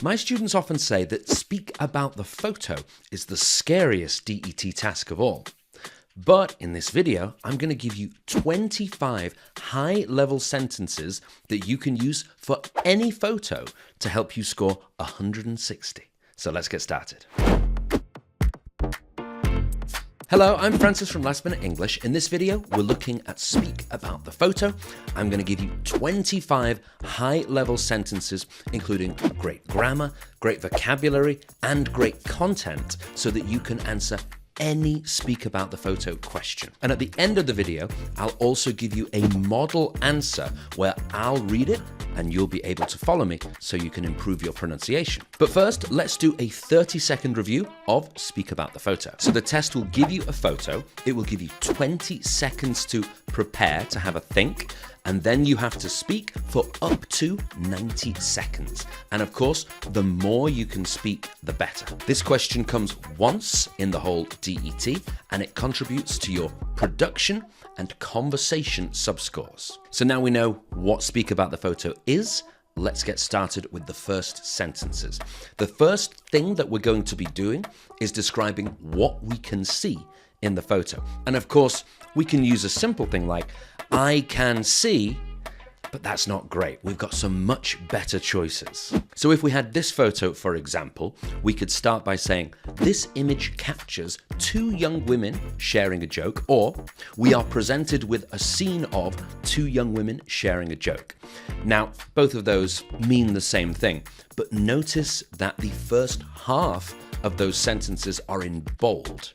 My students often say that speak about the photo is the scariest DET task of all. But in this video, I'm going to give you 25 high-level sentences that you can use for any photo to help you score 160. So let's get started. Hello, I'm Francis from Last Minute English. In this video, we're looking at speak about the photo. I'm going to give you 25 high-level sentences, including great grammar, great vocabulary, and great content so that you can answer any speak about the photo question. And at the end of the video, I'll also give you a model answer where I'll read it and you'll be able to follow me so you can improve your pronunciation. But first, let's do a 30-second review of speak about the photo. So the test will give you a photo. It will give you 20 seconds to prepare, to have a think, and then you have to speak for up to 90 seconds. And of course, the more you can speak, the better. This question comes once in the whole DET, and it contributes to your production and conversation subscores. So now we know what speak about the photo is. Let's get started with the first sentences. The first thing that we're going to be doing is describing what we can see in the photo. And of course, we can use a simple thing like, I can see, but that's not great. We've got some much better choices. So if we had this photo, for example, we could start by saying, this image captures two young women sharing a joke, or we are presented with a scene of two young women sharing a joke. Now, both of those mean the same thing, but notice that the first half of those sentences are in bold.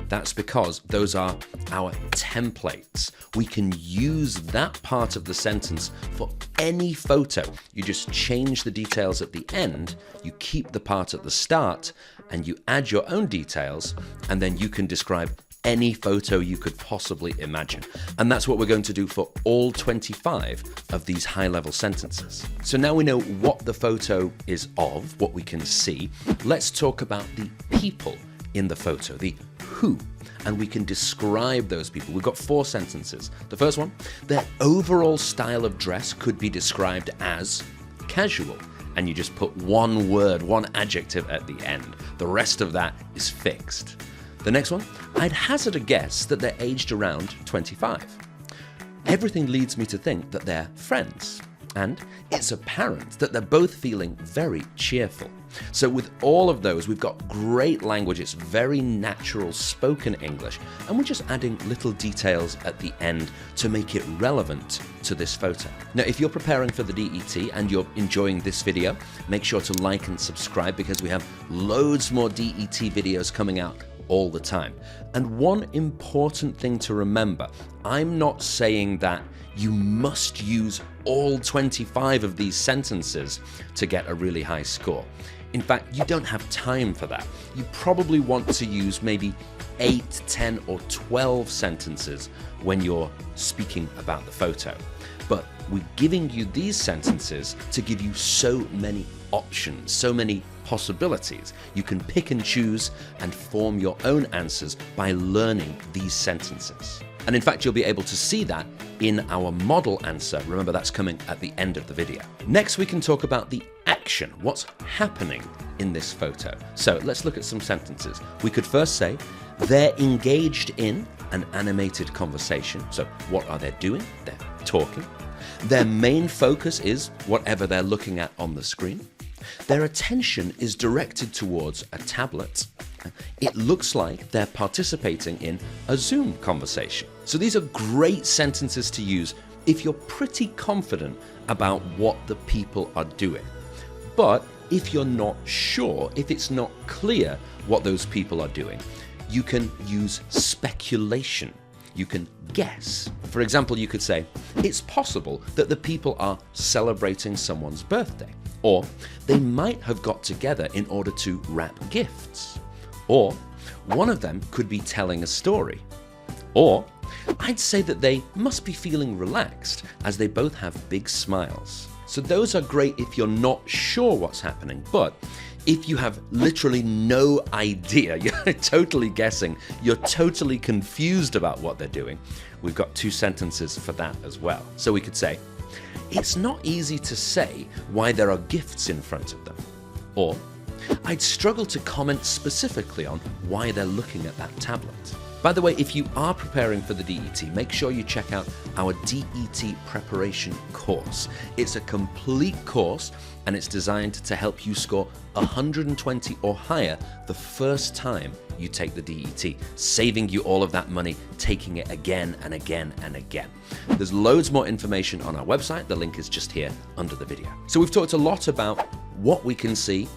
That's because those are our templates. We can use that part of the sentence for any photo. You just change the details at the end, you keep the part at the start, and you add your own details, and then you can describe any photo you could possibly imagine. And that's what we're going to do for all 25 of these high-level sentences. So now we know what the photo is of, what we can see. Let's talk about the people in the photo, the who, and we can describe those people. We've got 4 sentences. The first one, their overall style of dress could be described as casual, and you just put one word, one adjective at the end. The rest of that is fixed. The next one, I'd hazard a guess that they're aged around 25. Everything leads me to think that they're friends, and it's apparent that they're both feeling very cheerful. So with all of those, we've got great language. It's very natural spoken English, and we're just adding little details at the end to make it relevant to this photo. Now, if you're preparing for the DET and you're enjoying this video, make sure to like and subscribe because we have loads more DET videos coming out all the time. And one important thing to remember, I'm not saying that you must use all 25 of these sentences to get a really high score. In fact, you don't have time for that. You probably want to use maybe 8, 10, or 12 sentences when you're speaking about the photo. But we're giving you these sentences to give you so many options, so many possibilities. You can pick and choose and form your own answers by learning these sentences. And in fact, you'll be able to see that in our model answer. Remember, that's coming at the end of the video. Next, we can talk about the action, what's happening in this photo. So let's look at some sentences. We could first say, they're engaged in an animated conversation. So what are they doing? They're talking. Their main focus is whatever they're looking at on the screen. Their attention is directed towards a tablet. It looks like they're participating in a Zoom conversation. So these are great sentences to use if you're pretty confident about what the people are doing. But if you're not sure, if it's not clear what those people are doing, you can use speculation. You can guess. For example, you could say, it's possible that the people are celebrating someone's birthday. Or they might have got together in order to wrap gifts. Or one of them could be telling a story. Or I'd say that they must be feeling relaxed as they both have big smiles. So those are great if you're not sure what's happening, but if you have literally no idea, you're totally guessing, you're totally confused about what they're doing, we've got 2 sentences for that as well. So we could say, it's not easy to say why there are gifts in front of them. Or, I'd struggle to comment specifically on why they're looking at that tablet. By the way, if you are preparing for the DET, make sure you check out our DET preparation course. It's a complete course and it's designed to help you score 120 or higher the first time you take the DET, saving you all of that money, taking it again and again and again. There's loads more information on our website. The link is just here under the video. So we've talked a lot about what we can see,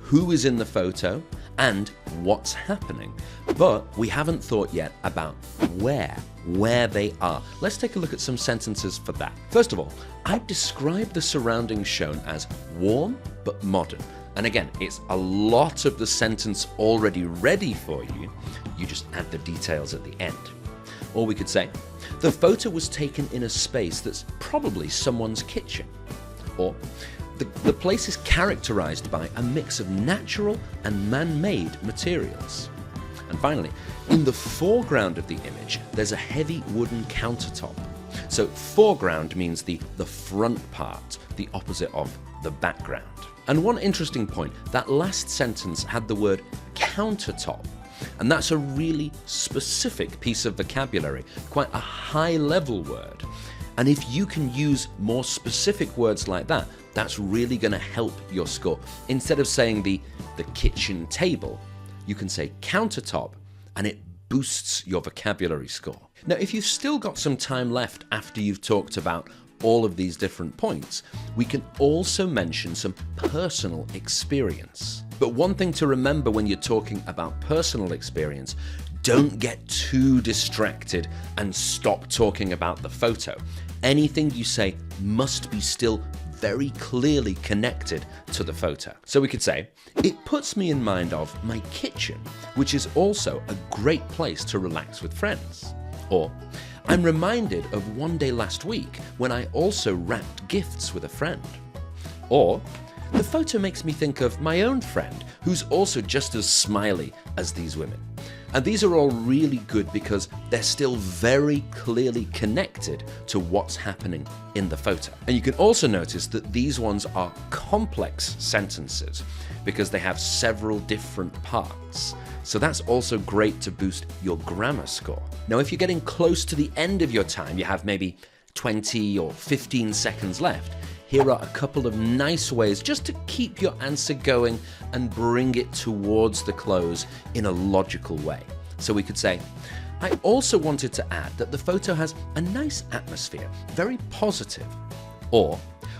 who is in the photo, and what's happening. But we haven't thought yet about where they are. Let's take a look at some sentences for that. First of all, I've described the surroundings shown as warm but modern. And again, it's a lot of the sentence already ready for you. You just add the details at the end. Or we could say, the photo was taken in a space that's probably someone's kitchen. Or, the place is characterized by a mix of natural and man-made materials. And finally, in the foreground of the image, there's a heavy wooden countertop. So foreground means the front part, the opposite of the background. And one interesting point, that last sentence had the word countertop. And that's a really specific piece of vocabulary, quite a high-level word. And if you can use more specific words like that, that's really going to help your score. Instead of saying the kitchen table, you can say countertop, and it boosts your vocabulary score. Now, if you've still got some time left after you've talked about all of these different points, we can also mention some personal experience. But one thing to remember when you're talking about personal experience, don't get too distracted and stop talking about the photo. Anything you say must be still very clearly connected to the photo. So we could say, it puts me in mind of my kitchen, which is also a great place to relax with friends. Or, I'm reminded of one day last week when I also wrapped gifts with a friend. Or, the photo makes me think of my own friend, who's also just as smiley as these women. And these are all really good because they're still very clearly connected to what's happening in the photo. And you can also notice that these ones are complex sentences because they have several different parts. So that's also great to boost your grammar score. Now, if you're getting close to the end of your time, you have maybe 20 or 15 seconds left, here are a couple of nice ways just to keep your answer going and bring it towards the close in a logical way. So we could say, I also wanted to add that the photo has a nice atmosphere, very positive. Or,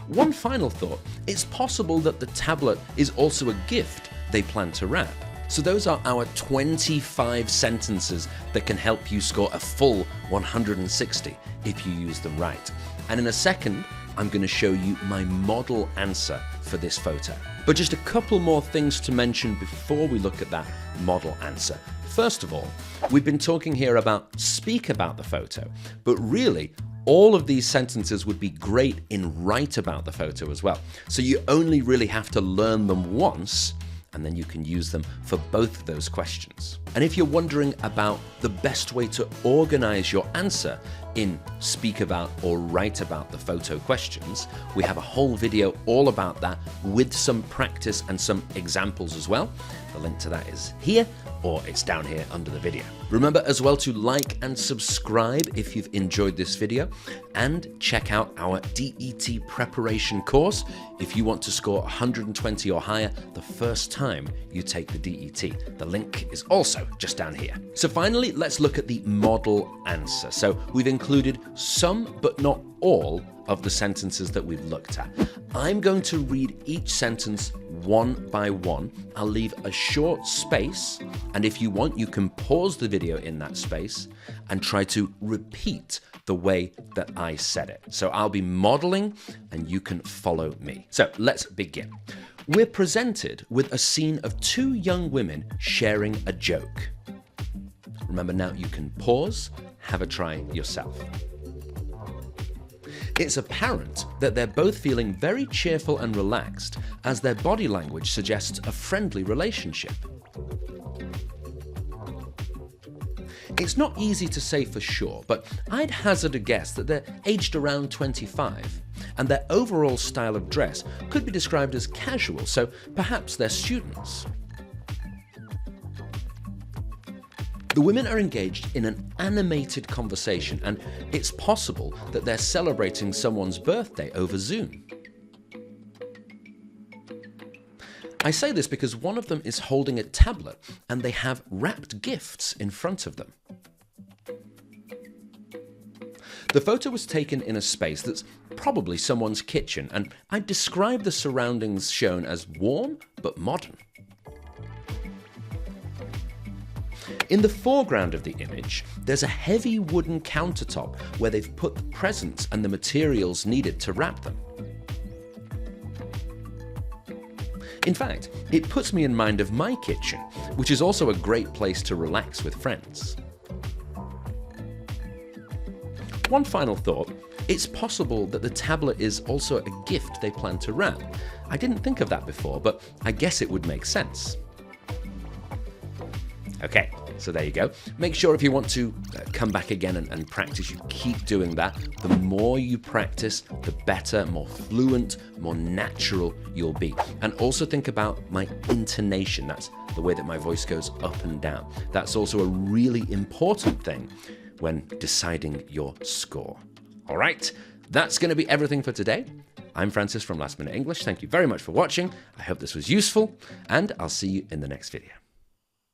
one final thought, it's possible that the tablet is also a gift they plan to wrap. So those are our 25 sentences that can help you score a full 160 if you use them right. And in a second, I'm going to show you my model answer for this photo. But just a couple more things to mention before we look at that model answer. First of all, we've been talking here about speak about the photo, but really, all of these sentences would be great in write about the photo as well. So you only really have to learn them once, and then you can use them for both of those questions. And if you're wondering about the best way to organize your answer in speak about or write about the photo questions, we have a whole video all about that with some practice and some examples as well. The link to that is here, or it's down here under the video. Remember as well to like and subscribe if you've enjoyed this video, and check out our DET preparation course if you want to score 120 or higher the first time you take the DET. The link is also just down here. So finally, let's look at the model answer. So we've included some, but not all, of the sentences that we've looked at. I'm going to read each sentence one by one. I'll leave a short space, and if you want, you can pause the video in that space and try to repeat the way that I said it. So I'll be modeling and you can follow me. So let's begin. We're presented with a scene of two young women sharing a joke. Remember, now you can pause, have a try yourself. It's apparent that they're both feeling very cheerful and relaxed, as their body language suggests a friendly relationship. It's not easy to say for sure, but I'd hazard a guess that they're aged around 25, and their overall style of dress could be described as casual, so perhaps they're students. The women are engaged in an animated conversation, and it's possible that they're celebrating someone's birthday over Zoom. I say this because one of them is holding a tablet and they have wrapped gifts in front of them. The photo was taken in a space that's probably someone's kitchen, and I'd describe the surroundings shown as warm but modern. In the foreground of the image, there's a heavy wooden countertop where they've put the presents and the materials needed to wrap them. In fact, it puts me in mind of my kitchen, which is also a great place to relax with friends. One final thought, it's possible that the tablet is also a gift they plan to wrap. I didn't think of that before, but I guess it would make sense. Okay, so there you go. Make sure if you want to come back again and practice, you keep doing that. The more you practice, the better, more fluent, more natural you'll be. And also think about my intonation. That's the way that my voice goes up and down. That's also a really important thing when deciding your score. All right, that's going to be everything for today. I'm Francis from Last Minute English. Thank you very much for watching. I hope this was useful, and I'll see you in the next video.